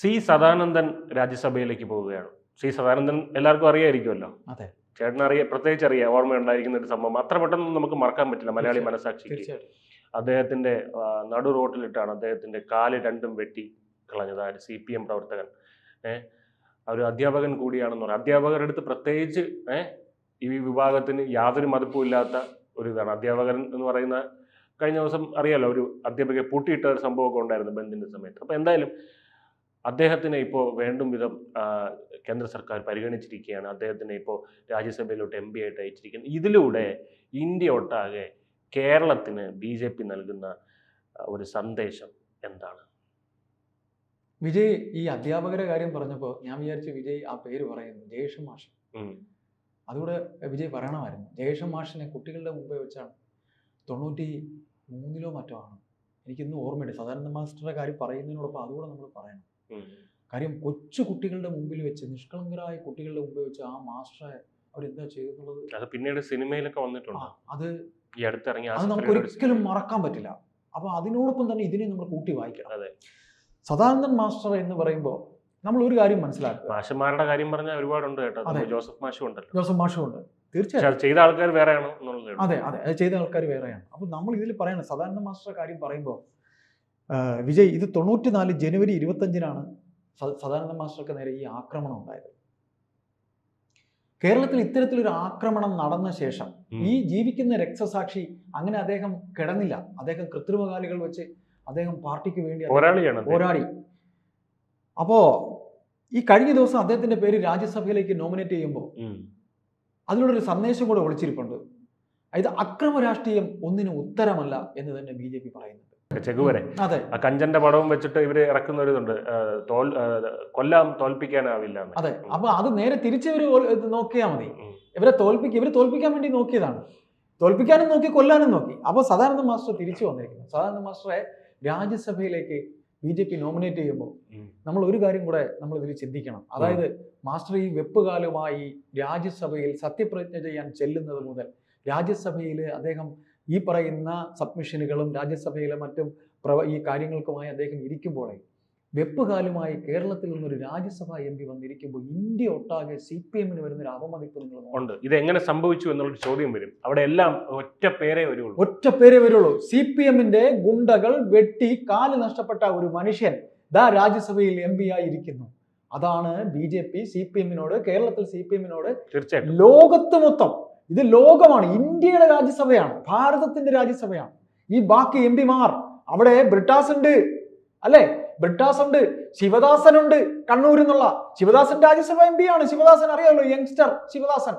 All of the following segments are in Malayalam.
സി സദാനന്ദൻ രാജ്യസഭയിലേക്ക് പോവുകയാണ്. സി സദാനന്ദൻ എല്ലാവർക്കും അറിയായിരിക്കുമല്ലോ. അതെ, ചേട്ടനറിയാം, പ്രത്യേകിച്ച് അറിയാം, ഓർമ്മയുണ്ടായിരിക്കുന്ന ഒരു സംഭവം. അത്ര പെട്ടെന്ന് നമുക്ക് മറക്കാൻ പറ്റില്ല മലയാളി മനസാക്ഷിക്ക്. തീർച്ചയായിട്ടും. അദ്ദേഹത്തിന്റെ നടു റോട്ടിലിട്ടാണ് അദ്ദേഹത്തിന്റെ കാല് രണ്ടും വെട്ടി കളഞ്ഞത്. ആ CPM പ്രവർത്തകൻ, ഒരു അധ്യാപകൻ കൂടിയാണെന്ന് പറയാം. അധ്യാപകരുടെ അടുത്ത് പ്രത്യേകിച്ച് ഈ വിഭാഗത്തിന് യാതൊരു മതിപ്പും ഇല്ലാത്ത ഒരു ഇതാണ് അധ്യാപകൻ എന്ന് പറയുന്ന. കഴിഞ്ഞ ദിവസം അറിയാലോ, ഒരു അധ്യാപകയെ പൂട്ടിയിട്ട ഒരു സംഭവമൊക്കെ ഉണ്ടായിരുന്നു ബന്ദിന്റെ സമയത്ത്. അപ്പോൾ എന്തായാലും അദ്ദേഹത്തിനെ ഇപ്പോൾ വേണ്ടും വിധം കേന്ദ്ര സർക്കാർ പരിഗണിച്ചിരിക്കുകയാണ്. അദ്ദേഹത്തിനെ ഇപ്പോൾ രാജ്യസഭയിലോട്ട് MP ആയിട്ട് അയച്ചിരിക്കുന്നത്. ഇതിലൂടെ ഇന്ത്യ ഒട്ടാകെ കേരളത്തിന് BJP നൽകുന്ന ഒരു സന്ദേശം എന്താണ്? വിജയ് ഈ അധ്യാപകരുടെ കാര്യം പറഞ്ഞപ്പോൾ ഞാൻ വിചാരിച്ചു വിജയ് ആ പേര് പറയുന്നു, ജയേഷൻ മാഷ്. അതുകൂടെ വിജയ് പറയണമായിരുന്നു. ജയേഷൻ മാഷിനെ കുട്ടികളുടെ മുമ്പേ വെച്ചാണ് 93 മറ്റോ ആണ്, എനിക്കിന്നും ഓർമ്മയുണ്ട്. സദാനന്ദ മാസ്റ്ററുടെ കാര്യം പറയുന്നതിനോടൊപ്പം അതുകൂടെ നമ്മൾ പറയണം. കാര്യം കൊച്ചു കുട്ടികളുടെ മുമ്പിൽ വെച്ച്, നിഷ്കളങ്കരായ കുട്ടികളുടെ മുമ്പിൽ വെച്ച് ആ മാസ്റ്ററെ അവരെന്താ ചെയ്തെന്നുള്ളത് അത് പിന്നീട് സിനിമയിലൊക്കെ വന്നിട്ടുണ്ട്. അത് ഈ അടുത്തിറങ്ങിയ അത് നമുക്ക് ഒരിക്കലും മറക്കാൻ പറ്റില്ല. അപ്പോൾ അതിനോടൊപ്പം തന്നെ ഇതിനെ നമ്മൾ കൂട്ടി വായിക്കണം. അതെ, സദാനന്ദൻ മാസ്റ്റർ എന്ന് പറയുമ്പോൾ നമ്മൾ ഒരു കാര്യം മനസ്സിലാക്കുക. മാഷന്മാരുടെ കാര്യം പറഞ്ഞാൽ ഒരുപാടുണ്ട് കേട്ടോ. ജോസഫ് മാഷും ഉണ്ടല്ലോ. ജോസഫ് മാഷും ഉണ്ട്, തീർച്ചയായും. ചെയ്ത ആൾക്കാർ വേറെയാണോ എന്നുള്ളത്. അതെ, അത് ചെയ്ത ആൾക്കാർ വേറെയാണ്. അപ്പോൾ നമ്മൾ ഇതിൽ പറയണം സദാനന്ദ മാസ്റ്ററുടെ കാര്യം പറയുമ്പോൾ വിജയ്, ഇത് 94 ജനുവരി 25-നാണ് സദാനന്ദ മാസ്റ്റർക്ക് നേരെ ഈ ആക്രമണം ഉണ്ടായത്. കേരളത്തിൽ ഇത്തരത്തിലൊരു ആക്രമണം നടന്ന ശേഷം ഈ ജീവിക്കുന്ന രക്തസാക്ഷി അങ്ങനെ അദ്ദേഹം കിടന്നില്ല. അദ്ദേഹം കൃത്രിമകാലികൾ വെച്ച് അദ്ദേഹം പാർട്ടിക്ക് വേണ്ടി പോരാടി. അപ്പോ ഈ കഴിഞ്ഞ ദിവസം അദ്ദേഹത്തിന്റെ പേര് രാജ്യസഭയിലേക്ക് നോമിനേറ്റ് ചെയ്യുമ്പോൾ അതിലൂടെ സന്ദേശം കൂടെ ഒളിച്ചിരിപ്പുണ്ട്. അതായത് അക്രമ രാഷ്ട്രീയം ഒന്നിനും ഉത്തരമല്ല എന്ന് തന്നെ BJP പറയുന്നുണ്ട്. ചെകുവരെ അതെ, ആ കഞ്ചന്റെ പടവും വെച്ചിട്ട് ഇവര് ഇറക്കുന്ന ഒരു ഇതുണ്ട്, തോൽപ്പിക്കാനാവില്ല. അതെ. അപ്പൊ അത് നേരെ തിരിച്ചവര് നോക്കിയാൽ മതി. ഇവരെ തോൽപ്പിക്കാൻ വേണ്ടി നോക്കിയതാണ്. തോൽപ്പിക്കാനും നോക്കി, കൊല്ലാനും നോക്കി. അപ്പോൾ സദാനന്ദ മാസ്റ്റർ തിരിച്ചു വന്നിരിക്കുന്നു. സദാനന്ദ മാസ്റ്ററെ രാജ്യസഭയിലേക്ക് BJP നോമിനേറ്റ് ചെയ്യുമ്പോൾ നമ്മൾ ഒരു കാര്യം കൂടെ നമ്മൾ ഇതിൽ ചിന്തിക്കണം. അതായത് മാസ്റ്റർ ഈ വെപ്പുകാലുമായി രാജ്യസഭയിൽ സത്യപ്രതിജ്ഞ ചെയ്യാൻ ചെല്ലുന്നത് മുതൽ രാജ്യസഭയിൽ അദ്ദേഹം ഈ പറയുന്ന സബ്മിഷനുകളും രാജ്യസഭയിലെ മറ്റും ഈ കാര്യങ്ങൾക്കുമായി അദ്ദേഹം ഇരിക്കുമ്പോഴേ വെപ്പുകാലുമായി കേരളത്തിൽ നിന്നൊരു രാജ്യസഭാ MP വന്നിരിക്കുമ്പോൾ ഇന്ത്യ ഒട്ടാകെ CPM-ന് വരുന്നൊരു അവമതിപ്പ് നിങ്ങൾ ഇത് എങ്ങനെ സംഭവിച്ചു എന്നുള്ളൊരു ചോദ്യം വരും. അവിടെ എല്ലാം ഒറ്റ പേരേ വരുള്ളൂ. CPM-ന്റെ ഗുണ്ടകൾ വെട്ടി കാല് നഷ്ടപ്പെട്ട ഒരു മനുഷ്യൻ രാജ്യസഭയിൽ MP ആയിരിക്കുന്നു. അതാണ് BJP CPM-നോട്, കേരളത്തിൽ CPM-നോട്, തീർച്ചയായിട്ടും ലോകത്ത് മൊത്തം. ഇത് ലോകമാണ്, ഇന്ത്യയുടെ രാജ്യസഭയാണ്, ഭാരതത്തിന്റെ രാജ്യസഭയാണ്. ഈ ബാക്കി MP-മാർ അവിടെ ബ്രിട്ടാസ് ഉണ്ട്, അല്ലേ? ബ്രിട്ടാസ് ഉണ്ട്, ശിവദാസൻ ഉണ്ട്, കണ്ണൂരിൽ നിന്നുള്ള ശിവദാസൻ രാജ്യസഭ MP ആണ്. ശിവദാസൻ അറിയാമല്ലോ, യങ്സ്റ്റർ ശിവദാസൻ.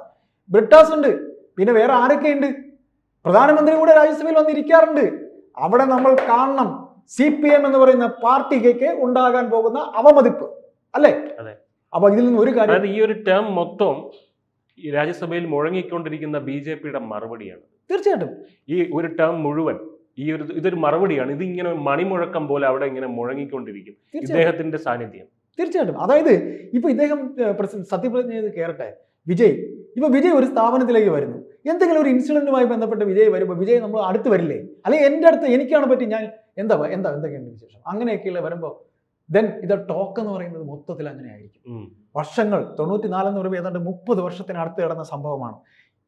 ബ്രിട്ടാസ് ഉണ്ട്, പിന്നെ വേറെ ആരൊക്കെയുണ്ട്? പ്രധാനമന്ത്രി കൂടെ രാജ്യസഭയിൽ വന്നിരിക്കാറുണ്ട്. അവിടെ നമ്മൾ കാണണം CPM എന്ന് പറയുന്ന പാർട്ടിക്ക് ഉണ്ടാകാൻ പോകുന്ന അവമതിപ്പ്, അല്ലേ? അപ്പൊ ഇതിൽ നിന്ന് ഒരു കാര്യം, ഈ ഒരു ടേം മൊത്തം ഈ രാജ്യസഭയിൽ മുഴങ്ങിക്കൊണ്ടിരിക്കുന്ന BJP-യുടെ മറുപടിയാണ്. തീർച്ചയായിട്ടും ഈ ഒരു ടേം മുഴുവൻ ഇതൊരു മറുപടിയാണ്. ഇതിങ്ങനെ മണിമുഴക്കം പോലെ അവിടെ ഇങ്ങനെ മുഴങ്ങിക്കൊണ്ടിരിക്കും ഇദ്ദേഹത്തിന്റെ സാന്നിധ്യം. തീർച്ചയായിട്ടും. അതായത് ഇപ്പൊ ഇദ്ദേഹം സത്യപ്രതിജ്ഞ ചെയ്ത് കയറട്ടെ. വിജയ് ഒരു സ്ഥാപനത്തിലേക്ക് വരുന്നു, എന്തെങ്കിലും ഒരു ഇൻസിഡന്റുമായി ബന്ധപ്പെട്ട് വിജയ് വരുമ്പോൾ വിജയ് നമ്മൾ അടുത്ത് വരില്ലേ? അല്ലെങ്കിൽ എൻ്റെ അടുത്ത് എനിക്കാണ് പറ്റി, ഞാൻ എന്തൊക്കെയുണ്ട് വിശേഷം, അങ്ങനെയൊക്കെയുള്ള വരുമ്പോൾ ദെൻ ഇത് ടോക്ക് എന്ന് പറയുന്നത് മൊത്തത്തിൽ അങ്ങനെ ആയിരിക്കും. വർഷങ്ങൾ 94 എന്ന് പറയുമ്പോൾ ഏതാണ്ട് 30 വർഷത്തിനടുത്ത് കിടന്ന സംഭവമാണ്.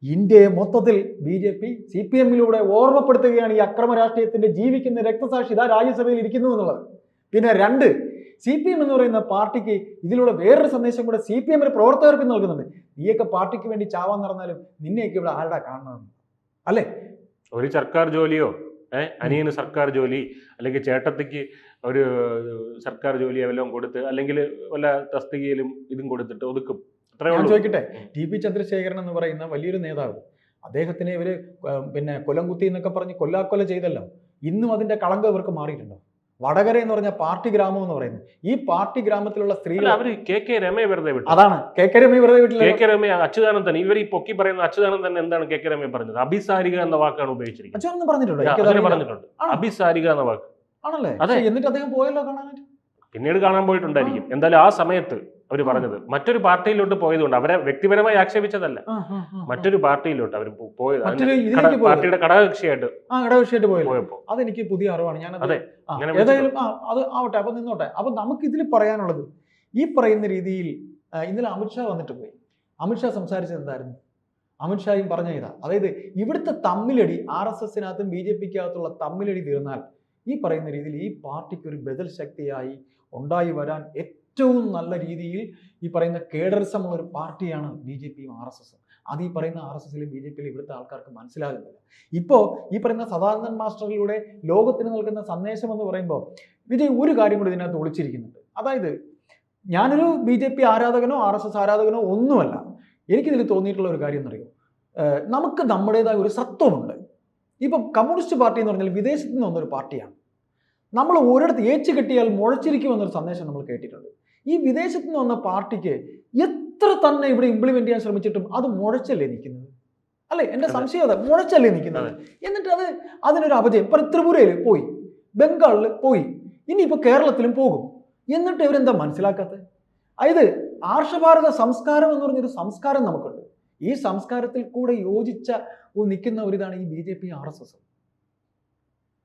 ഇന്ത്യയെ മൊത്തത്തിൽ BJP CPM-ലൂടെ ഓർമ്മപ്പെടുത്തുകയാണ് ഈ അക്രമ രാഷ്ട്രീയത്തിന്റെ ജീവിക്കുന്ന രക്തസാക്ഷി രാജ്യസഭയിൽ ഇരിക്കുന്നു എന്നുള്ളത്. പിന്നെ 2, CPM എന്ന് പറയുന്ന പാർട്ടിക്ക് ഇതിലൂടെ വേറൊരു സന്ദേശം കൂടെ CPM-ന്റെ പ്രവർത്തകർക്ക് നൽകുന്നുണ്ട്. നീയൊക്കെ പാർട്ടിക്ക് വേണ്ടി ചാവാൻ നടന്നാലും നിന്നെയൊക്കെ ഇവിടെ ആരുടെ കാണണമെന്ന്, അല്ലേ? ഒരു സർക്കാർ ജോലിയോ, അനിയന് സർക്കാർ ജോലി, അല്ലെങ്കിൽ ചേട്ടത്തിക്ക് ഒരു സർക്കാർ ജോലി എല്ലാം കൊടുത്ത്, അല്ലെങ്കിൽ വല്ല തസ്തികയിലും ഇതും കൊടുത്തിട്ട് ഒതുക്കും. ഞാൻ ചോദിക്കട്ടെ, TP ചന്ദ്രശേഖരൻ എന്ന് പറയുന്ന വലിയൊരു നേതാവ്, അദ്ദേഹത്തിനെ ഇവര് പിന്നെ കൊലംകുത്തി എന്നൊക്കെ പറഞ്ഞ് കൊല്ലാക്കൊല ചെയ്തല്ലോ. ഇന്നും അതിന്റെ കളങ്കം ഇവർക്ക് മാറിയിട്ടുണ്ടോ? വടകര എന്ന് പറഞ്ഞ പാർട്ടി ഗ്രാമം എന്ന് പറയുന്നത്, ഈ പാർട്ടി ഗ്രാമത്തിലുള്ള സ്ത്രീകൾ KK രമയെ വെറുതെ വിട്ടു. അതാണ് KK രമയെ വെറുതെ വിട്ടില്ല. KK രമയെ അച്യുതാനന്ദൻ, ഇവർ ഈ പൊക്കി പറയുന്ന അച്യുതാനന്ദൻ എന്താണ് KK രമയെ പറഞ്ഞത്? അഭിസാരിക എന്ന വാക്കാണ് ഉപയോഗിച്ചിരിക്കുന്നത്. അച്യുതാനന്ദൻ പറഞ്ഞിട്ടുണ്ട്. അഭിസാരിക എന്ന വാക്ക് ആണല്ലേ? എന്നിട്ട് അദ്ദേഹം പോയല്ലോ കാണാനായിട്ട്. പിന്നീട് കാണാൻ പോയിട്ടുണ്ടായിരിക്കും. എന്തായാലും ആ സമയത്ത് അവർ പറഞ്ഞത് മറ്റൊരു പാർട്ടിയിലോട്ട് പോയതുകൊണ്ട് അവരെ വ്യക്തിപരമായി ആക്ഷേപിച്ചതല്ല, മറ്റൊരു പാർട്ടിയിലോട്ട് അവർ പോയത് പാർട്ടിയുടെ ഘടകകക്ഷിയായിട്ട് പോയപ്പോ അതെനിക്ക് പുതിയ അറിവാണ്. ഞാൻ അതെ ഏതായാലും അത് ആവട്ടെ, അപ്പൊ നിന്നോട്ടെ. അപ്പൊ നമുക്ക് ഇതിൽ പറയാനുള്ളത് ഈ പറയുന്ന രീതിയിൽ ഇന്നലെ അമിത്ഷാ വന്നിട്ട് പോയി. അമിത്ഷാ സംസാരിച്ചത് എന്തായിരുന്നു? അമിത്ഷായും പറഞ്ഞ ഇതാ, അതായത് ഇവിടുത്തെ തമ്മിലടി RSSനകത്തും BJPക്കകത്തുള്ള തമ്മിലടി തീർന്നാൽ ഈ പറയുന്ന രീതിയിൽ ഈ പാർട്ടിക്ക് ഒരു ബദൽ ശക്തിയായി ഉണ്ടായി വരാൻ ഏറ്റവും നല്ല രീതിയിൽ ഈ പറയുന്ന കേഡറിസമുള്ള ഒരു പാർട്ടിയാണ് BJPയും RSSും. അത് ഈ പറയുന്ന RSSലും BJPയിലും ഇവിടുത്തെ ആൾക്കാർക്ക് മനസ്സിലാകുന്നില്ല. ഇപ്പോൾ ഈ പറയുന്ന സദാനന്ദൻ മാസ്റ്ററിലൂടെ ലോകത്തിന് നൽകുന്ന സന്ദേശം എന്ന് പറയുമ്പോൾ വിജയ് ഒരു കാര്യം കൂടി ഇതിനകത്ത് ഒളിച്ചിരിക്കുന്നുണ്ട്. അതായത് ഞാനൊരു BJP ആരാധകനോ RSS ആരാധകനോ ഒന്നുമല്ല. എനിക്കിതിൽ തോന്നിയിട്ടുള്ള ഒരു കാര്യം എന്നറിയോ, നമുക്ക് നമ്മുടേതായ ഒരു സത്വമുണ്ട്. ഇപ്പം കമ്മ്യൂണിസ്റ്റ് പാർട്ടി എന്ന് പറഞ്ഞാൽ വിദേശത്ത് നിന്ന് വന്നൊരു പാർട്ടിയാണ്. നമ്മൾ ഒരിടത്ത് ഏച്ചു കെട്ടിയാൽ മുളച്ചിരിക്കുമെന്നൊരു സന്ദേശം നമ്മൾ കേട്ടിട്ടുണ്ട്. ഈ വിദേശത്ത് നിന്ന് വന്ന പാർട്ടിക്ക് എത്ര തന്നെ ഇവിടെ ഇംപ്ലിമെന്റ് ചെയ്യാൻ ശ്രമിച്ചിട്ടും അത് മുഴച്ചല്ലേ നിൽക്കുന്നത്, അല്ലേ? എൻ്റെ സംശയം അതെ, മുഴച്ചല്ലേ നിൽക്കുന്നത്. എന്നിട്ട് അതിനൊരു അപജയം. ഇപ്പം ത്രിപുരയിൽ പോയി, ബംഗാളിൽ പോയി, ഇനിയിപ്പോൾ കേരളത്തിലും പോകും. എന്നിട്ട് ഇവരെന്താ മനസ്സിലാക്കാത്തത്? അതായത് ആർഷഭാരത സംസ്കാരം എന്ന് പറഞ്ഞൊരു സംസ്കാരം നമുക്കുണ്ട്. ഈ സംസ്കാരത്തിൽ കൂടെ യോജിച്ച നിൽക്കുന്ന ഒരിതാണ് ഈ BJP RSS.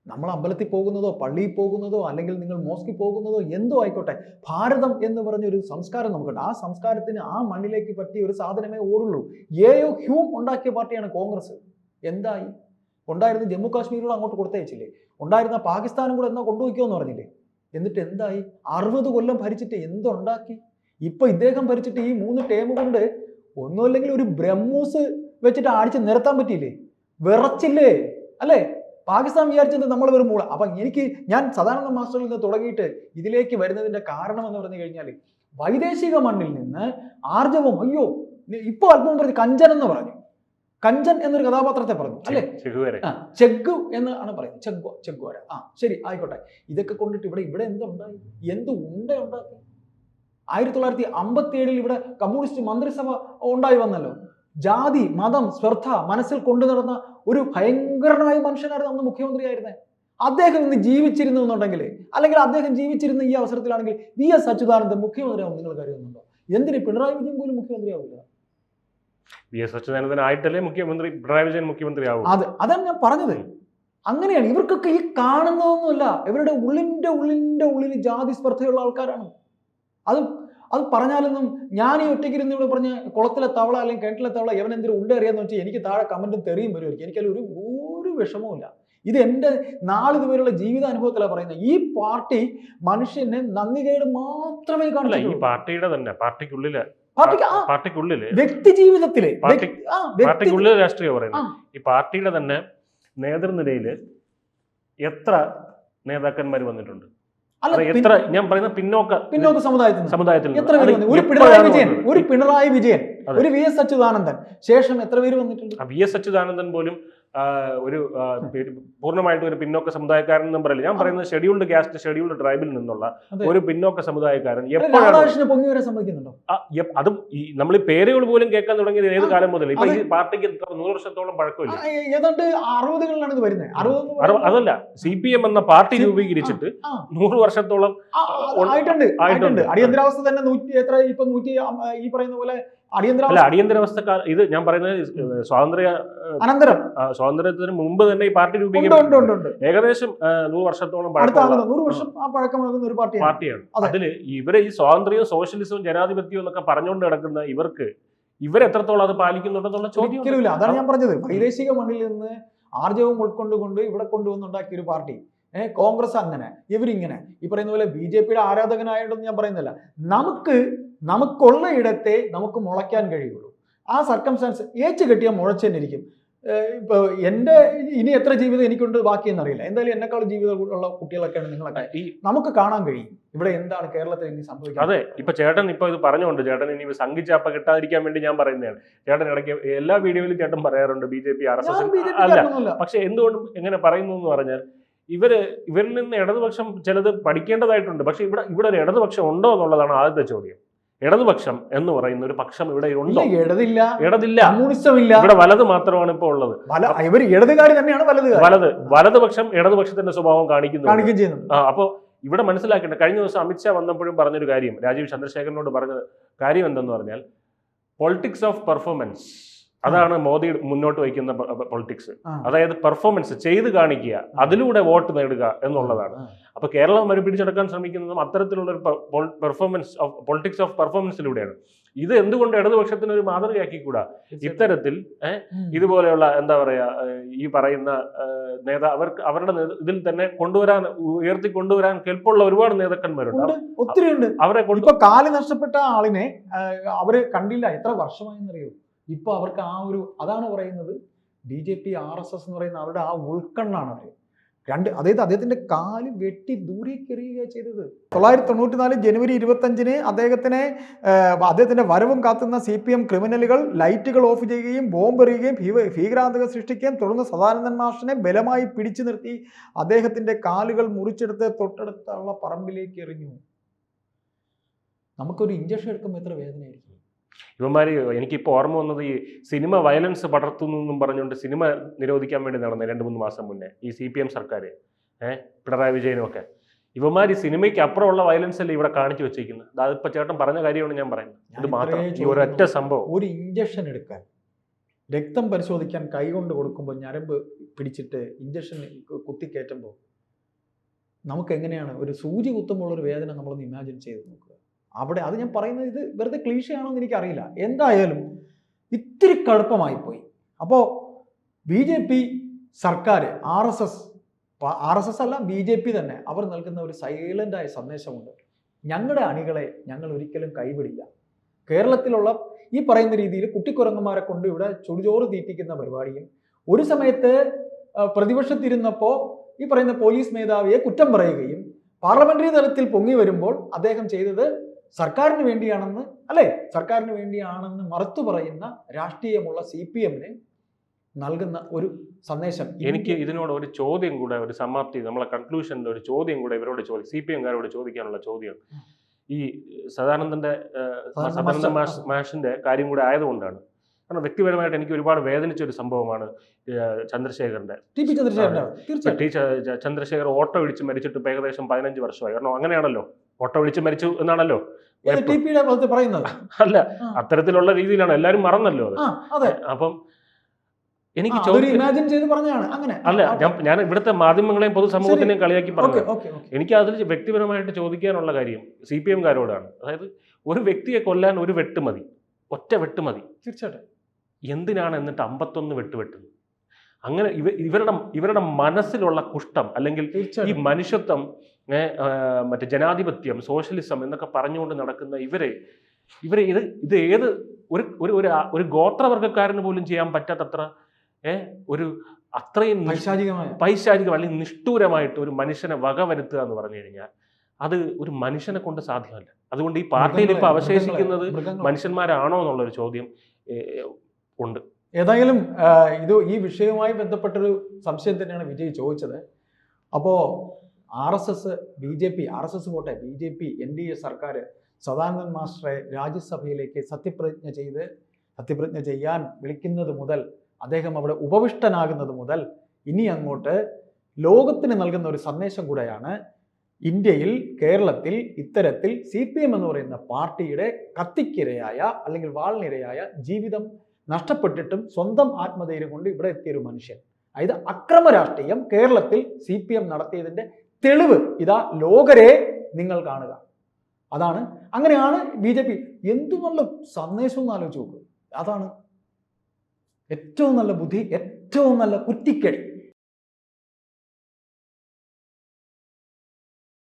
നമ്മൾ അമ്പലത്തിൽ പോകുന്നതോ പള്ളിയിൽ പോകുന്നതോ അല്ലെങ്കിൽ നിങ്ങൾ മോസ്കിൽ പോകുന്നതോ എന്തോ ആയിക്കോട്ടെ, ഭാരതം എന്ന് പറഞ്ഞൊരു സംസ്കാരം നമുക്കുണ്ട്. ആ സംസ്കാരത്തിന് ആ മണ്ണിലേക്ക് പറ്റിയ ഒരു സാധനമേ ഓടുള്ളൂ. എയോ ഹ്യൂം ഉണ്ടാക്കിയ പാർട്ടിയാണ് കോൺഗ്രസ്. എന്തായി? ഉണ്ടായിരുന്ന ജമ്മു കാശ്മീരിലും അങ്ങോട്ട് കൊടുത്തയച്ചില്ലേ? ഉണ്ടായിരുന്ന പാകിസ്ഥാനും കൂടെ എന്നാ കൊണ്ടുപോയിക്കോന്ന് പറഞ്ഞില്ലേ? എന്നിട്ട് എന്തായി? 60 കൊല്ലം ഭരിച്ചിട്ട് എന്തുണ്ടാക്കി? ഇപ്പൊ ഇദ്ദേഹം ഭരിച്ചിട്ട് ഈ 3 ടേം കൊണ്ട് ഒന്നുമില്ലെങ്കിൽ ഒരു ബ്രഹ്മൂസ് വെച്ചിട്ട് അടിച്ച് നിരത്താൻ പറ്റിയില്ലേ? വിറച്ചില്ലേ? അല്ലേ? പാകിസ്ഥാൻ വിചാരിച്ചത് നമ്മൾ വെറും മൂള. അപ്പം ഞാൻ സദാനന്ദ മാസ്റ്ററിൽ നിന്ന് തുടങ്ങിയിട്ട് ഇതിലേക്ക് വരുന്നതിന്റെ കാരണം എന്ന് പറഞ്ഞു കഴിഞ്ഞാൽ വൈദേശിക മണ്ണിൽ നിന്ന് ആർജവം, അയ്യോ ഇപ്പൊ അല്പം പറഞ്ഞ് കഞ്ചൻ എന്ന് പറഞ്ഞു, കഞ്ചൻ എന്നൊരു കഥാപാത്രത്തെ പറഞ്ഞു, അല്ലേ? ചെഗ്ഗു എന്നാണ് പറയുന്നത്, ചെഗ്ഗുവര. ശരി, ആയിക്കോട്ടെ. ഇതൊക്കെ കൊണ്ടിട്ട് ഇവിടെ എന്തുണ്ടായി? എന്ത് ഉണ്ടാക്കി? 1957 ഇവിടെ കമ്മ്യൂണിസ്റ്റ് മന്ത്രിസഭ ഉണ്ടായി വന്നല്ലോ. ജാതി മതം സ്പർദ്ധ മനസ്സിൽ കൊണ്ടു നടന്ന ഒരു ഭയങ്കരനായ മനുഷ്യനായിരുന്നു അന്ന് മുഖ്യമന്ത്രിയായിരുന്നത്. അദ്ദേഹം ഇന്ന് ജീവിച്ചിരുന്നു എന്നുണ്ടെങ്കിൽ, അല്ലെങ്കിൽ അദ്ദേഹം ജീവിച്ചിരുന്ന ഈ അവസരത്തിലാണെങ്കിൽ VS അച്യുതാനന്ദൻ മുഖ്യമന്ത്രിയാവും നിങ്ങൾ കരുതുന്നുണ്ടോ? എന്തിന് പിണറായി വിജയൻ പോലും മുഖ്യമന്ത്രിയാവില്ല? VS അച്യുതാനന്ദൻ ആയിട്ടല്ലേ മുഖ്യമന്ത്രി പിണറായി വിജയൻ മുഖ്യമന്ത്രിയാവും? അതാണ് ഞാൻ പറഞ്ഞത്. അങ്ങനെയാണ്. ഇവർക്കൊക്കെ ഈ കാണുന്നതൊന്നുമല്ല, ഇവരുടെ ഉള്ളിൽ ജാതി സ്പർദ്ധയുള്ള ആൾക്കാരാണ്. അത് പറഞ്ഞാലൊന്നും ഞാൻ ഈ ഒറ്റയ്ക്കിരുന്ന് ഇവിടെ പറഞ്ഞ കുളത്തിലെ തവള അല്ലെങ്കിൽ കിണറ്റിലെ തവള എവൻ എന്തെങ്കിലും ഉണ്ട് അറിയാന്ന് വെച്ചാൽ എനിക്ക് താഴെ കമന്റും തെറിയും വരുമായിരിക്കും. എനിക്കതിൽ ഒരു വിഷമവുമില്ല. ഇത് എൻ്റെ നാളിതുവരെയുള്ള ജീവിതാനുഭവത്തിലാണ് പറയുന്നത്. ഈ പാർട്ടി മനുഷ്യനെ നന്ദികേട് മാത്രമേ കാണില്ല. ഈ പാർട്ടിയുടെ തന്നെ പാർട്ടിക്കുള്ളില് വ്യക്തി ജീവിതത്തില് പാർട്ടിക്കുള്ളിൽ രാഷ്ട്രീയം പറയുന്നത് ഈ പാർട്ടിയുടെ തന്നെ നേതൃനിരയില് എത്ര നേതാക്കന്മാർ വന്നിട്ടുണ്ട്? എത്ര ഞാൻ പറയുന്ന പിന്നോക്ക സമുദായത്തിൽ ഒരു പിണറായി വിജയൻ, ഒരു VS അച്യുതാനന്ദൻ, ശേഷം എത്ര പേര് വന്നിട്ടുണ്ട്? VS അച്യുതാനന്ദൻ പോലും ഒരു പൂർണ്ണമായിട്ട് ഒരു പിന്നോക്ക സമുദായക്കാരൻ എന്നും പറയില്ല. ഞാൻ പറയുന്നത് ഷെഡ്യൂൾഡ് കാസ്റ്റ് ഷെഡ്യൂൾഡ് ട്രൈബിൽ നിന്നുള്ള ഒരു പിന്നോക്ക സമുദായക്കാരൻ പൊങ്ങി വരാൻ സമ്മതിക്കുന്നുണ്ടോ? അതും നമ്മൾ ഈ പേരുകൾ പോലും കേൾക്കാൻ തുടങ്ങിയത് ഏത് കാലം മുതൽ? ഇപ്പൊ ഈ പാർട്ടിക്ക് 100 വർഷത്തോളം പഴക്കമില്ല. ഏതാണ്ട് 60കളിലാണ് ഇത് വരുന്നത്. അതല്ല, CPM എന്ന പാർട്ടി രൂപീകരിച്ചിട്ട് 100 വർഷത്തോളം ആയിട്ടുണ്ട്. അടിയന്തരാവസ്ഥ തന്നെ 100 ഈ പറയുന്ന പോലെ അടിയന്തരാവസ്ഥ. ഇത് ഞാൻ പറയുന്നത് സ്വാതന്ത്ര്യത്തിന് മുമ്പ് തന്നെ ഈ പാർട്ടി രൂപീകരിച്ചു. ഏകദേശം 100 വർഷത്തോളം പഴക്കമാകുന്ന ഒരു പാർട്ടിയാണ്. അതില് ഇവരെ ഈ സ്വാതന്ത്ര്യവും സോഷ്യലിസവും ജനാധിപത്യവും എന്നൊക്കെ പറഞ്ഞുകൊണ്ട് കിടക്കുന്ന ഇവരെത്രത്തോളം അത് പാലിക്കുന്നുണ്ടെന്നുള്ള ചോദ്യം. അതാണ് ഞാൻ പറഞ്ഞത്. വൈദേശിക മണ്ണിൽ നിന്ന് ആർജവം ഉൾക്കൊണ്ടുകൊണ്ട് ഇവിടെ കൊണ്ടുവന്നുണ്ടാക്കിയ ഒരു പാർട്ടി. കോൺഗ്രസ് അങ്ങനെ, ഇവരിങ്ങനെ. ഈ പറയുന്ന പോലെ BJPയുടെ ആരാധകനായിട്ടൊന്നും ഞാൻ പറയുന്നില്ല. നമുക്കുള്ള ഇടത്തെ നമുക്ക് മുളയ്ക്കാൻ കഴിയുള്ളൂ. ആ സർക്കംസ്റ്റാൻസ് ഏച്ചു കെട്ടിയാൽ മുളച്ചെന്നിരിക്കും. ഇപ്പോൾ എൻ്റെ ഇനി എത്ര ജീവിതം എനിക്കുണ്ട് ബാക്കിയെന്നറിയില്ല. എന്തായാലും എന്നെക്കാൾ ജീവിതം ഉള്ള കുട്ടികളൊക്കെയാണ് നിങ്ങളൊക്കെ. നമുക്ക് കാണാൻ കഴിയും ഇവിടെ എന്താണ് കേരളത്തിൽ ഇനി സംഭവിക്കുന്നത്. അതെ, ഇപ്പൊ ചേട്ടൻ ഇപ്പൊ ഇത് പറഞ്ഞുകൊണ്ട് ചേട്ടൻ ഇനി സംഘിച്ചാപ്പ കിട്ടാതിരിക്കാൻ വേണ്ടി ഞാൻ പറയുന്നതാണ്. ചേട്ടൻ ഇടയ്ക്ക് എല്ലാ വീഡിയോയിലും ചേട്ടൻ പറയാറുണ്ട് BJP RSS അല്ല. പക്ഷെ എന്തുകൊണ്ടും എങ്ങനെ പറയുന്നു എന്ന് പറഞ്ഞാൽ ഇവരിൽ നിന്ന് ഇടതുപക്ഷം ചിലത് പഠിക്കേണ്ടതായിട്ടുണ്ട്. പക്ഷെ ഇവിടെ ഒരു ഇടതുപക്ഷം ഉണ്ടോ എന്നുള്ളതാണ് ആദ്യത്തെ ചോദ്യം. ഇടതുപക്ഷം എന്ന് പറയുന്ന ഒരു പക്ഷം ഇവിടെ ഉണ്ടോ? ഇടതില്ല, ഇവിടെ വലത് മാത്രമാണ് ഇപ്പോൾ ഉള്ളത്. ഇടതുകാരി തന്നെയാണ് വലതുപക്ഷം ഇടതുപക്ഷത്തിന്റെ സ്വഭാവം കാണിക്കുന്നു. അപ്പോ ഇവിടെ മനസ്സിലാക്കേണ്ട, കഴിഞ്ഞ ദിവസം അമിത്ഷാ വന്നപ്പോഴും പറഞ്ഞൊരു കാര്യം, രാജീവ് ചന്ദ്രശേഖരനോട് പറഞ്ഞ കാര്യം എന്തെന്ന് പറഞ്ഞാൽ പൊളിറ്റിക്സ് ഓഫ് പെർഫോമൻസ്, അതാണ് മോദി മുന്നോട്ട് വയ്ക്കുന്ന പൊളിറ്റിക്സ്. അതായത് പെർഫോമൻസ് ചെയ്ത് കാണിക്കുക, അതിലൂടെ വോട്ട് നേടുക എന്നുള്ളതാണ്. അപ്പൊ കേരളം വരെ പിടിച്ചെടുക്കാൻ ശ്രമിക്കുന്നതും അത്തരത്തിലുള്ള ഒരു പെർഫോമൻസ് ഓഫ് പൊളിറ്റിക്സ് ഓഫ് പെർഫോമൻസിലൂടെയാണ്. ഇത് എന്തുകൊണ്ട് ഇടതുപക്ഷത്തിന് ഒരു മാതൃകയാക്കിക്കൂടാ? ഇത്തരത്തിൽ ഇതുപോലെയുള്ള എന്താ പറയാ, ഈ പറയുന്ന അവരുടെ ഇതിൽ തന്നെ കൊണ്ടുവരാൻ, ഉയർത്തി കൊണ്ടുവരാൻ കെൽപ്പുള്ള ഒരുപാട് നേതാക്കന്മാരുണ്ട്, ഒത്തിരി ഉണ്ട്. അവരെ ഇപ്പൊ കാല് നഷ്ടപ്പെട്ട ആളിനെ അവര് കണ്ടില്ല, എത്ര വർഷമായെന്നറിയോ? ഇപ്പൊ അവർക്ക് ആ ഒരു, അതാണ് പറയുന്നത്, BJP RSS എന്ന് പറയുന്ന അവരുടെ ആ ഉൾക്കണ്ണാണ് അവർ. അതായത് അദ്ദേഹത്തിന്റെ കാല് വെട്ടി ദൂരേക്ക് എറിയുക ചെയ്തത്. 1994 ജനുവരി 25 അദ്ദേഹത്തിന്റെ വരവും കാത്തുന്ന CPM ക്രിമിനലുകൾ ലൈറ്റുകൾ ഓഫ് ചെയ്യുകയും ബോംബ് എറിയുകയും ഭീകരാന്തകം സൃഷ്ടിക്കുകയും തുടർന്ന് സദാനന്ദൻ മാഷിനെ ബലമായി പിടിച്ചു നിർത്തി അദ്ദേഹത്തിന്റെ കാലുകൾ മുറിച്ചെടുത്ത് തൊട്ടടുത്തുള്ള പറമ്പിലേക്ക് എറിഞ്ഞു. നമുക്കൊരു ഇഞ്ചക്ഷൻ എടുക്കുമ്പോൾ എത്ര വേദനയായിരിക്കും. ഇവന്മാർ, എനിക്കിപ്പോൾ ഓർമ്മ വന്നത്, ഈ സിനിമ വയലൻസ് പടർത്തുന്നു എന്നും പറഞ്ഞുകൊണ്ട് സിനിമ നിരോധിക്കാൻ വേണ്ടി നടന്നത് 2-3 മാസം മുന്നേ ഈ CPM സർക്കാർ, പിണറായി വിജയനും ഒക്കെ. ഇവന്മാർ ഈ സിനിമയ്ക്ക് അപ്പുറമുള്ള വയലൻസ് അല്ലേ ഇവിടെ കാണിച്ചു വെച്ചിരിക്കുന്നത്. അതിപ്പോൾ ചേട്ടൻ പറഞ്ഞ കാര്യമാണ് ഞാൻ പറയുന്നത്. ഇത് മാത്രം, ഈ ഒരൊറ്റ സംഭവം. ഒരു ഇഞ്ചക്ഷൻ എടുക്കാൻ, രക്തം പരിശോധിക്കാൻ കൈകൊണ്ട് കൊടുക്കുമ്പോൾ ഞരമ്പ് പിടിച്ചിട്ട് ഇഞ്ചക്ഷൻ കുത്തിക്കയറ്റുമ്പോൾ നമുക്ക് എങ്ങനെയാണ് ഒരു സൂചി കുത്തുമ്പോൾ ഒരു വേദന നമ്മളൊന്ന് ഇമാജിൻ ചെയ്ത് നോക്കുക. അവിടെ അത് ഞാൻ പറയുന്നത്, ഇത് വെറുതെ ക്ലീശയാണോ എന്ന് എനിക്കറിയില്ല. എന്തായാലും ഇത്തിരി കുഴപ്പമായിപ്പോയി. അപ്പോൾ BJP സർക്കാർ, RSS അല്ല, BJP തന്നെ, അവർ നൽകുന്ന ഒരു സൈലൻ്റായ സന്ദേശമുണ്ട്. ഞങ്ങളുടെ അണികളെ ഞങ്ങൾ ഒരിക്കലും കൈവിടില്ല. കേരളത്തിലുള്ള ഈ പറയുന്ന രീതിയിൽ കുട്ടിക്കുരങ്ങന്മാരെ കൊണ്ട് ഇവിടെ ചുടുചോറ് തീറ്റിക്കുന്ന പരിപാടിയും, ഒരു സമയത്ത് പ്രതിപക്ഷത്തിരുന്നപ്പോൾ ഈ പറയുന്ന പോലീസ് മേധാവിയെ കുറ്റം പറയുകയും പാർലമെന്ററി തലത്തിൽ പൊങ്ങി വരുമ്പോൾ അദ്ദേഹം ചെയ്തത് സർക്കാരിന് വേണ്ടിയാണെന്ന്, അല്ലേ, സർക്കാരിന് വേണ്ടിയാണെന്ന് മറുത്തു പറയുന്ന രാഷ്ട്രീയമുള്ള CPM-ന് നൽകുന്ന ഒരു സന്ദേശം. എനിക്ക് ഇതിനോട് ഒരു ചോദ്യം കൂടെ, ഒരു സമാപ്തി, നമ്മളെ കൺക്ലൂഷൻ്റെ ഒരു ചോദ്യം കൂടെ ഇവരോട് CPM-കാരോട് ചോദിക്കാനുള്ള ചോദ്യം, ഈ സദാനന്ദന്റെ മാഷിന്റെ കാര്യം കൂടെ ആയതുകൊണ്ടാണ്. കാരണം വ്യക്തിപരമായിട്ട് എനിക്ക് ഒരുപാട് വേദനിച്ച ഒരു സംഭവമാണ് ചന്ദ്രശേഖരന്റെ. ചന്ദ്രശേഖർ ഓട്ടോ ഇടിച്ച് മരിച്ചിട്ട് ഇപ്പൊ ഏകദേശം 15 വർഷമായി. കാരണം അങ്ങനെയാണല്ലോ, ഓട്ടോ ഇടിച്ച് മരിച്ചു എന്നാണല്ലോ പറയുന്നത്. അല്ല, അത്തരത്തിലുള്ള രീതിയിലാണ് എല്ലാരും മറന്നല്ലോ അത്. അപ്പം എനിക്ക് അല്ല, ഞാൻ ഇവിടുത്തെ മാധ്യമങ്ങളെയും പൊതുസമൂഹത്തിനെയും കളിയാക്കി പറഞ്ഞു. എനിക്ക് അതിൽ വ്യക്തിപരമായിട്ട് ചോദിക്കാനുള്ള കാര്യം CPM-കാരോടാണ്. അതായത് ഒരു വ്യക്തിയെ കൊല്ലാൻ ഒരു വെട്ട് മതി, ഒറ്റ വെട്ട് മതി. തീർച്ചയായിട്ടും. എന്തിനാണ് എന്നിട്ട് 51 വെട്ടുന്നത്? അങ്ങനെ ഇവരുടെ മനസ്സിലുള്ള കുഷ്ഠം, അല്ലെങ്കിൽ ഈ മനുഷ്യത്വം, മറ്റേ ജനാധിപത്യം, സോഷ്യലിസം എന്നൊക്കെ പറഞ്ഞുകൊണ്ട് നടക്കുന്ന ഇവരെ ഇത് ഏത് ഒരു ഗോത്രവർഗക്കാരന് പോലും ചെയ്യാൻ പറ്റാത്തത്ര ഒരു അത്രയും പൈശാചികം അല്ലെങ്കിൽ നിഷ്ഠൂരമായിട്ട് ഒരു മനുഷ്യനെ വകവരുത്തുക എന്ന് പറഞ്ഞു കഴിഞ്ഞാൽ അത് ഒരു മനുഷ്യനെ കൊണ്ട് സാധ്യമല്ല. അതുകൊണ്ട് ഈ പാർട്ടിയിൽ ഇപ്പൊ അവശേഷിക്കുന്നത് മനുഷ്യന്മാരാണോ എന്നുള്ളൊരു ചോദ്യം ഉണ്ട്. ഏതായാലും ഈ വിഷയവുമായി ബന്ധപ്പെട്ടൊരു സംശയം തന്നെയാണ് വിജയ് ചോദിച്ചത്. അപ്പോൾ RSS പോട്ടെ, BJP NDA സർക്കാർ സദാനന്ദൻ മാസ്റ്ററെ രാജ്യസഭയിലേക്ക് സത്യപ്രതിജ്ഞ ചെയ്യാൻ വിളിക്കുന്നത് മുതൽ, അദ്ദേഹം അവിടെ ഉപവിഷ്ടനാകുന്നത് മുതൽ ഇനി അങ്ങോട്ട് ലോകത്തിന് നൽകുന്ന ഒരു സന്ദേശം കൂടെയാണ്. ഇന്ത്യയിൽ, കേരളത്തിൽ ഇത്തരത്തിൽ CPM എന്ന് പറയുന്ന പാർട്ടിയുടെ കത്തിക്കിരയായ അല്ലെങ്കിൽ വാളിനിരയായ, ജീവിതം നഷ്ടപ്പെട്ടിട്ടും സ്വന്തം ആത്മധൈര്യം കൊണ്ട് ഇവിടെ എത്തിയൊരു മനുഷ്യൻ, അതായത് അക്രമ രാഷ്ട്രീയം കേരളത്തിൽ CPM നടത്തിയതിൻ്റെ തെളിവ് ഇതാ, ലോകരെ നിങ്ങൾ കാണുക. അതാണ്, അങ്ങനെയാണ് BJP. എന്തു നല്ല സന്ദേശം എന്ന് ആലോചിച്ച് നോക്കുക. അതാണ് ഏറ്റവും നല്ല ബുദ്ധി, ഏറ്റവും നല്ല കുറ്റിക്കടി.